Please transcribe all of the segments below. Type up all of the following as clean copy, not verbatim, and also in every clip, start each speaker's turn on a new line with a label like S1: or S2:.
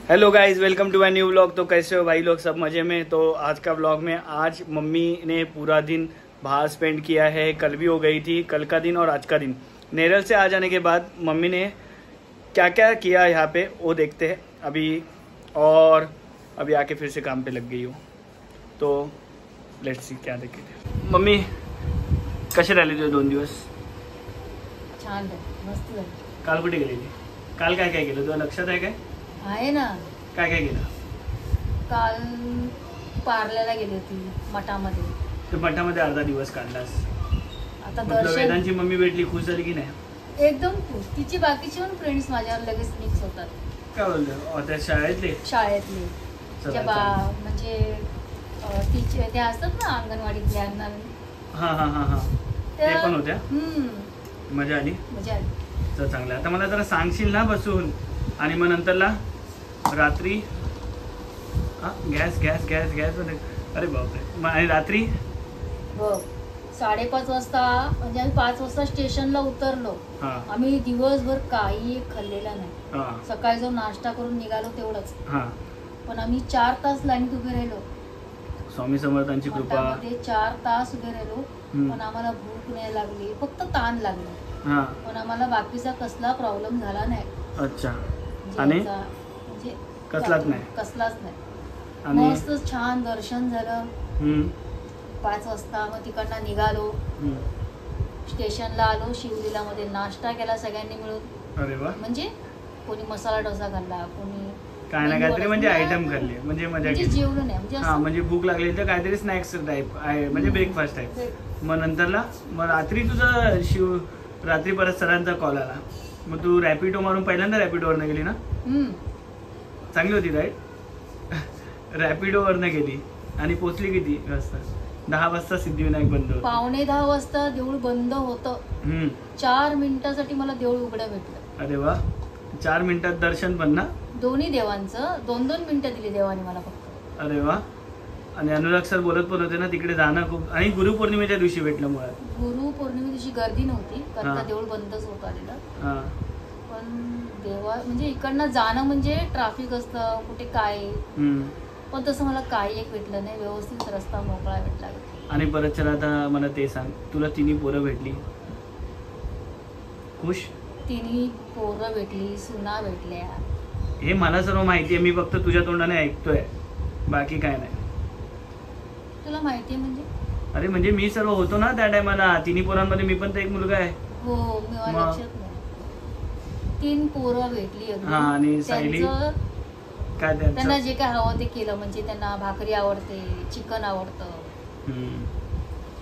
S1: Hello guys, welcome to my new vlog. तो कैसे हो भाई लोग, सब मज़े में। तो आज का व्लॉग में आज मम्मी ने पूरा दिन बाहर स्पेंड किया है। कल भी हो गई थी, कल का दिन और आज का दिन। नेरल से आ जाने के बाद मम्मी ने क्या क्या किया यहाँ पे वो देखते हैं अभी। और अभी आके फिर से काम पे लग गई हो, तो लेट्स सी क्या देखे। मम्मी कसे राहिले तुझे 2 दिवस?
S2: छान आहे, मस्त झालं.
S1: काल कुठे गेली थी? काल काय काय केलं तुला लक्षात आहे काय?
S2: आहे ना.
S1: काय काय केलं?
S2: काल पार्ल्याला गेली होती मठामध्ये.
S1: तर मठामध्ये अर्धा दिवस काढलास.
S2: आता
S1: म्हटलं
S2: दर्शन
S1: वेदांची मम्मी भेटली, खुश झाली की नाही?
S2: एकदम खुश. तिची बाकीची पण फ्रेंड्स माझ्यावर लगेच मिक्स होतात.
S1: काय बोलतो त्या शाळेतले?
S2: शाळेतले
S1: चला,
S2: म्हणजे तिचे ते असतात ना अंगणवाडीतल्या
S1: हा हा हा हा ते पण होत्या. मजा आली.
S2: मजा आली.
S1: तर चांगलं. आता मला जरा सांगशील ना बसून, आणि मग नंतरला रात्री गॅस गॅस गॅस गॅस अरे बापरे. मग आणि रात्री
S2: बघ 5:30 वाजता, म्हणजे आम्ही 5 वाजता स्टेशनला उतरलो.
S1: हा
S2: आम्ही दिवसभर काही खाल्लेला नाही.
S1: हा
S2: सकाळी जाऊन नाश्ता करून निघालो तेवढंच.
S1: हा
S2: पण आम्ही 4 तास लाईनीत उभे राहिलो.
S1: स्वामी समर्थांची कृपा.
S2: मठामध्ये 4 तास उभे राहिलो. पण आम्हाला भूक नाही लागली, फक्त ताण लागली.
S1: हा
S2: पण आम्हाला बाकीचा कसला प्रॉब्लेम झाला नाही.
S1: अच्छा. आणि
S2: म्हणजे
S1: कसलाच नाही.
S2: कसलाच नाही.
S1: आणि
S2: मस्त छान दर्शन झालं. 5 वाजता मग तिकडनं निघालो. स्टेशनला आलो. शिवलीला मध्ये नाश्ता केला सगळ्यांनी मिळून.
S1: अरे वा.
S2: म्हणजे कोणी मसाला डोसा खाल्ला, कोणी
S1: काय ना काहीतरी म्हणजे आयटम खाल्ले, म्हणजे मजा केली.
S2: जेवलो नाही, म्हणजे
S1: हा म्हणजे भूक लागली तर काहीतरी स्नॅक्स टाईप आहे, म्हणजे ब्रेकफास्ट टाईप. मग नंतरला मग रात्री तुझं रात्री परत सरांचा कॉल आला. मग तू रॅपिडो मारून पहिल्यांदा रॅपिडोवरनं गेली ना? चांगली होती राईट. रॅपिडोवरनं गेली आणि पोचली किती वाजता? 10 वाजता सिद्धिविनायक बंद होतं.
S2: 9:45 वाजता देऊळ बंद होतं. 4 मिनिटासाठी मला देऊळ उघडं भेटलं.
S1: अरे वा. 4 मिनिटात दर्शन पण ना?
S2: दोन्ही देवांचं 2-2 मिनिटं दिली देवाने मला फक्त.
S1: अरे वा. आणि अनुराग सर बोलत पण होते ना तिकडे जाणं खूप. आणि गुरुपौर्णिमेच्या दिवशी भेटलं मुळात.
S2: गुरुपौर्णिमे दिवशी गर्दी नव्हती, कारण का देऊळ बंदच होत आलेलं. पण देवा म्हणजे इकडनं जाणं म्हणजे ट्रॅफिक असतं, कुठे काय. पण तसं मला काही एक भेटलं नाही. व्यवस्थित रस्ता मोकळा भेटला.
S1: आणि परत चला आता मला ते सांग, तुला 3 पोरं भेटली, खुश?
S2: 3 पोरं भेटली, सुना भेटल्या.
S1: हे मला सर्व माहिती आहे, मी फक्त तुझ्या तोंडाने ऐकतोय, बाकी काय नाही.
S2: तुला माहिती आहे म्हणजे?
S1: अरे म्हणजे मी सर्व होतो ना त्या टायमाला. 3 पोरांमध्ये मी पण तर एक मुलगा आहे.
S2: हो, मी लक्षात नाही. 3 पोरं भेटली.
S1: हा. आणि सायली काय
S2: त्यांना जे काय हवं ते केलं. म्हणजे त्यांना भाकरी आवडते, चिकन आवडतं,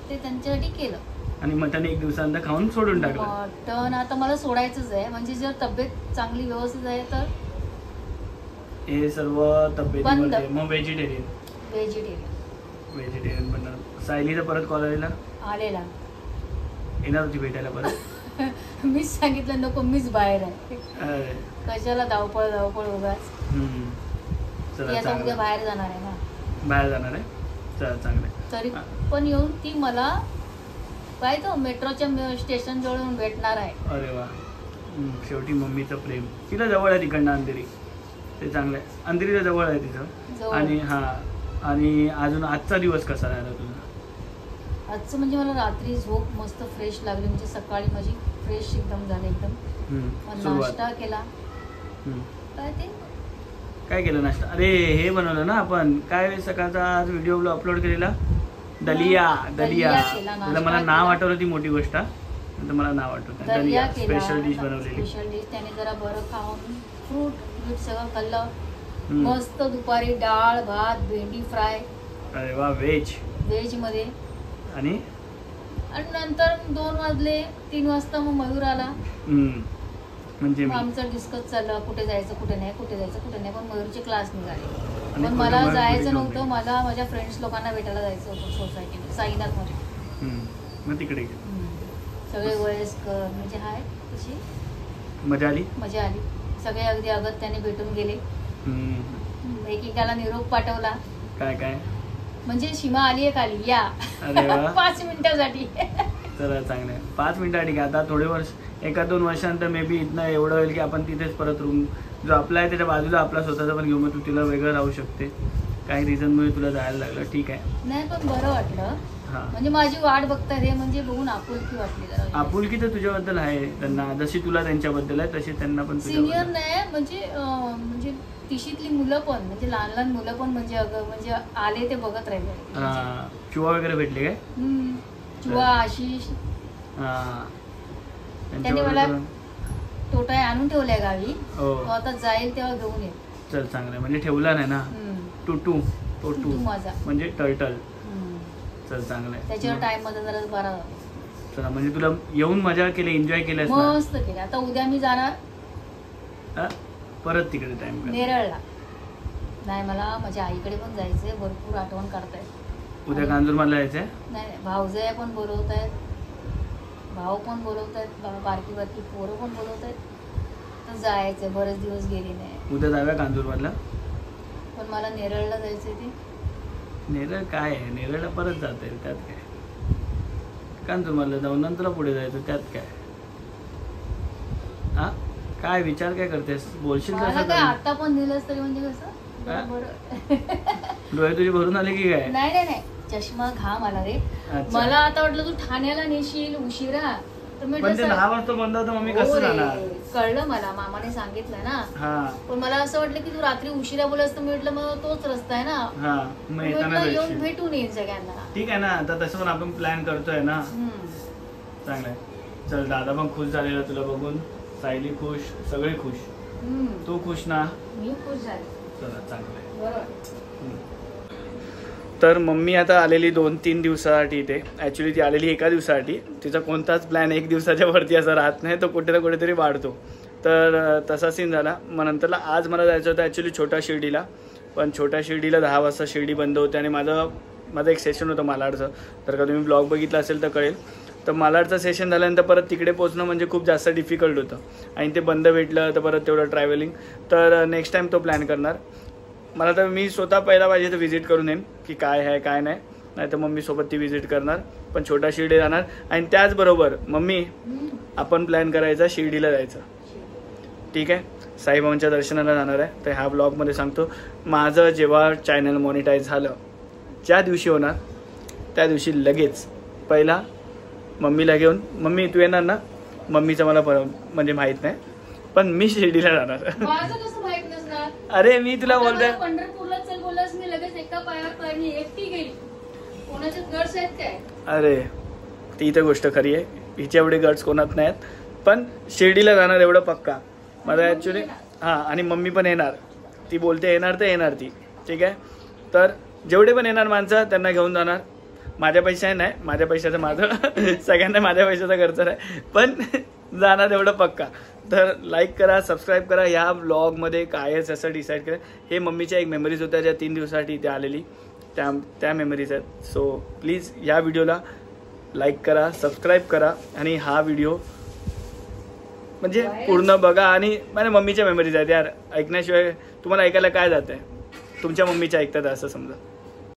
S2: ते त्यांच्यासाठी केलं. आणि
S1: मटण 1 दिवसानंतर खाऊन सोडून टाकलं.
S2: मटण आता मला सोडायचंच आहे. म्हणजे जर तब्येत चांगली व्यवस्थित आहे तर
S1: हे सर्व तब्येतीमध्ये. मग व्हेजिटेरियन बनणार. सायलीचा परत कॉल आलेला येणार होती भेटायला परत.
S2: मीच सांगितलं नको, मीच बाहेर आहे. कशाला धावपळ उगाच. उद्या बाहेर जाणार आहे ना.
S1: बाहेर जाणार आहे. चला चांगलं.
S2: तरी पण येऊन ती मला पाहिजे मेट्रोच्या स्टेशन जवळ भेटणार आहे.
S1: अरे वा. शेवटी मम्मीचं प्रेम. तिला जवळ आहे तिकडनं अंधेरी, ते चांगलं आहे. अंधेरीला जवळ आहे तिथं. आणि हा. आणि अजून आजचा दिवस कसा राहिला तुझा?
S2: आजचं म्हणजे मला रात्री झोप मस्त फ्रेश लागली. म्हणजे सकाळी माझी फ्रेश एकदम झाली. एकदम नाश्ता केला.
S1: काय केलं नाश्ता? अरे हे बनवलं ना आपण, काय सकाळचा आज व्हिडिओ अपलोड केलेला, दलिया. मला नाव आठवलं, ती मोठी गोष्ट. मला नाव आठवतं. दलिया स्पेशल डिश बनवलेली.
S2: त्याने जरा बरं खाऊन फ्रूट सगळं खाल्लं. मस्त दुपारी डाळ भात भेंडी फ्राय.
S1: अरे वा. व्हेज मध्ये. आणि
S2: नंतर 2 वाजले. 3 वाजता मग मयूर आला.
S1: म्हणजे
S2: आमचं डिस्कस चाललं, कुठे जायचं कुठे नाही, कुठे जायचं कुठे नाही. पण मयूरचे क्लास निघाले. पण मला जायचं नव्हतं. मला माझ्या फ्रेंड्स लोकांना भेटायला जायचं होतं सोसायटीमध्ये, साईनाथ मध्ये.
S1: मग तिकडे
S2: सगळे वयस्कर म्हणजे हाय तशी
S1: मजा आली.
S2: सगळे अगदी अगत्याने भेटून गेले. एकेकाला निरोप पाठवला. काय म्हणजे सीमा आली आहे खाली या. 5 मिनिटासाठी.
S1: चला चांगलं आहे. 5 मिनिटासाठी. आता थोडे वर्ष 1-2 वर्षानंतर मे बी इथनं एवढं होईल की आपण तिथेच परत रूम जो आपला आहे त्याच्या बाजूला आपला स्वतःचा पण घेऊ, मग तू तिला वेगळं राहू शकते. काही रिझनमुळे तुला जायला लागलं, ठीक आहे.
S2: नाही पण बरं वाटलं, म्हणजे माझी वाट बघतात हे म्हणजे बघून आपुलकी वाटली जरा.
S1: आपुलकी तर तुझ्याबद्दल आहे त्यांना, जशी तुला त्यांच्याबद्दल आहे तशी त्यांना पण.
S2: सिनियर नाही म्हणजे तिशीतली मुलं पण, म्हणजे लहान लहान मुलं पण म्हणजे म्हणजे आले ते बघत राहिले.
S1: चुवा वगैरे भेटले काय?
S2: चुवा, आशिष, त्यांनी मला टोटा आणून ठेवलाय गावी. आता जाईल तेव्हा घेऊन येईल.
S1: चल चांगलं, म्हणजे ठेवला नाही ना. टुटू
S2: माझा
S1: म्हणजे टर्टल. चल चांगलं आहे.
S2: त्याच्यावर टाइम मध्ये जरा बरा झाला.
S1: चला, म्हणजे तुला येऊन मजा केली, एन्जॉय केलं,
S2: मस्त केलं. आता उद्या मी जाणार
S1: परत तिकडे टाइम
S2: नेरळला. नाही, मला माझ्या आईकडे पण जायचंय, भरपूर आठवण काढतायत.
S1: उद्या कांजूरमारला जायचंय.
S2: नाही, भाऊजया पण बोलवतायत, भाऊ पण बोलवतायत, बारकी बारकी पोरं पण बोलवतायत. तर जायचंय, बरेच दिवस गेले नाही.
S1: उद्या जाऊया कांजूरमारला.
S2: पण मला नेरळला जायचंय. ते
S1: नेरळ काय आहे, नेरळला परत जाता येईल, त्यात काय. कांजूरमारला जाऊन नंतर पुढे जायचं, त्यात काय. हा, काय विचार काय करतेस, बोलशील कसं
S2: काय? आता पण दिलंस तरी म्हणजे कसं
S1: डोळे तुझे भरून आले की काय?
S2: नाही नाही नाही, चष्मा घाम आला रे. मला आता वाटलं तू ठाण्याला नेशील उशिरा, तर मी
S1: 10 वाजता बंद होतं, मम्मी कसं जाणार?
S2: कळलं मला, मामाने सांगितलं ना. पण मला असं वाटलं की तू रात्री उशिरा बोलस, तर मी म्हटलं मग तोच रस्ता आहे ना, येऊन भेटून येईल सगळ्यांना.
S1: ठीक आहे ना, आता तसं पण आपण प्लॅन करतोय ना. चांगलंय. चल, दादा पण खुश झालेला तुला बघून, सायली खुश, सगळे खुश. तू खुश ना?
S2: मी खुश झाले.
S1: चला, चांगलंय. तर मम्मी आता आलेली 2-3 दिवसासाठी इथे. ॲक्च्युली ती आलेली एका दिवसासाठी. तिचा कोणताच प्लॅन 1 दिवसाच्या वरती असा राहत नाही, तो कुठे ना कुठेतरी वाढतो. तर तसा सीन झाला. मग नंतरला आज मला जायचं होतं ॲक्च्युली छोट्या शिर्डीला, पण छोट्या शिर्डीला 10 वाजता शिर्डी बंद होते. आणि माझं एक सेशन होतं मालाडचं, तर का तुम्ही ब्लॉग बघितला असेल तर कळेल. तर मालाडचं सेशन झाल्यानंतर परत तिकडे पोहोचणं म्हणजे खूप जास्त डिफिकल्ट होतं, आणि ते बंद भेटलं तर परत तेवढं ट्रॅव्हलिंग. तर नेक्स्ट टाईम तो प्लॅन करणार. मला तर मी स्वतः पहिला पाहिजे तर व्हिजिट करून येईन की काय आहे काय नाही, नाही तर मम्मीसोबत ती व्हिजिट करणार. पण छोटा शिर्डी जाणार. आणि त्याचबरोबर मम्मी, आपण प्लॅन करायचा शिर्डीला जायचं, ठीक आहे? साईबाबांच्या दर्शनाला जाणार आहे. तर ह्या ब्लॉगमध्ये सांगतो, माझं जेव्हा चॅनल मॉनिटाईज झालं, ज्या दिवशी होणार त्या दिवशी लगेच पहिला मम्मीला घेऊन, मम्मी तू येणार ना? मम्मीचं मला म्हणजे माहीत नाही, पण मी शिर्डीला जाणार. अरे मी तुला बोलतोय,
S2: पंढरपूरला चल बोललास, मी लगेच एका पायावर पाणी एकटी गेली. कोणाचे गट्स आहेत काय?
S1: अरे ती तर गोष्ट खरी आहे, हिच्या एवढे गट्स कोणात नाहीत. पण शिर्डीला जाणार एवढं पक्का मला ॲक्च्युली. हां, आणि मम्मी पण येणार. ती बोलते येणार तर येणार ती, ठीक आहे? तर जेवढे पण येणार माणसं त्यांना घेऊन जाणार. माझ्या पैशाने नाही, माझ्या पैशाचं माझं सगळ्यांना माझ्या पैशाचा खर्च नाही, पण जाणार एवढं पक्का. तर लाईक करा, सबस्क्राईब करा. ह्या ब्लॉगमध्ये कायच असं डिसाईड करा. हे मम्मीच्या एक मेमरीज होत्या ज्या 3 दिवसासाठी इथे आलेली, त्या मेमरीज आहेत. सो प्लीज या व्हिडिओला लाईक करा, सबस्क्राईब करा, आणि हा व्हिडिओ म्हणजे पूर्ण बघा. आणि माझ्या मम्मीच्या मेमरीज आहेत यार, ऐकण्याशिवाय तुम्हाला ऐकायला काय जात आहे? तुमच्या मम्मीच्या ऐकतात असं समजा.